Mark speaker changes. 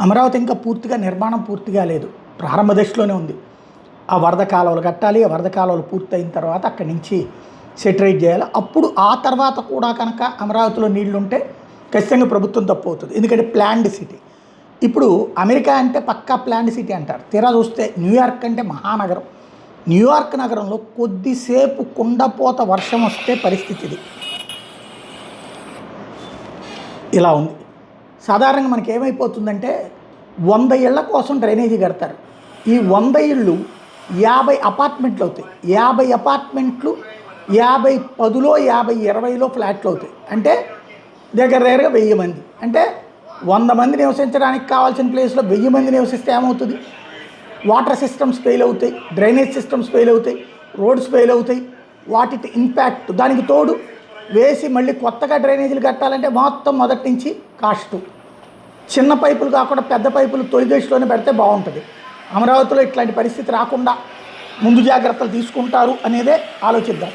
Speaker 1: అమరావతి ఇంకా పూర్తిగా నిర్మాణం పూర్తిగా లేదు, ప్రారంభ దశలోనే ఉంది. ఆ వరద కాలువలు కట్టాలి, ఆ వరద కాలువలు పూర్తయిన తర్వాత అక్కడి నుంచి సెటరైట్ చేయాలి. అప్పుడు ఆ తర్వాత కూడా కనుక అమరావతిలో నీళ్లుంటే ఖచ్చితంగా ప్రభుత్వం తప్పు అవుతుంది, ఎందుకంటే ప్లాన్డ్ సిటీ. ఇప్పుడు అమెరికా అంటే పక్కా ప్లాన్డ్ సిటీ అంటారు, తీరా చూస్తే న్యూయార్క్ అంటే మహానగరం. న్యూయార్క్ నగరంలో కొద్దిసేపు కుండపోత వర్షం వస్తే పరిస్థితి ఇది ఇలా ఉంది. సాధారణంగా మనకి ఏమైపోతుందంటే 100 ఇళ్ల కోసం డ్రైనేజీ కడతారు. ఈ 100 ఇళ్ళు 50 అపార్ట్మెంట్లు అవుతాయి. 50 అపార్ట్మెంట్లు 50 10లో 50 20లో ఫ్లాట్లు అవుతాయి. అంటే దగ్గరగా 1000 మంది. అంటే 100 మంది నివసించడానికి కావాల్సిన ప్లేస్లో 1000 మంది నివసిస్తే ఏమవుతుంది? వాటర్ సిస్టమ్స్ ఫెయిల్ అవుతాయి, డ్రైనేజ్ సిస్టమ్స్ ఫెయిల్ అవుతాయి, రోడ్స్ ఫెయిల్ అవుతాయి. వాటి ఇంపాక్ట్ దానికి తోడు వేసి మళ్ళీ కొత్తగా డ్రైనేజీలు కట్టాలంటే మొత్తం మొదటి నుంచి కాస్టు. చిన్న పైపులు కాకుండా పెద్ద పైపులు తొలి దశలోనే పెడితే బాగుంటుంది. అమరావతిలో ఇట్లాంటి పరిస్థితి రాకుండా ముందు జాగ్రత్తలు తీసుకుంటారు అనేదే ఆలోచిద్దాం.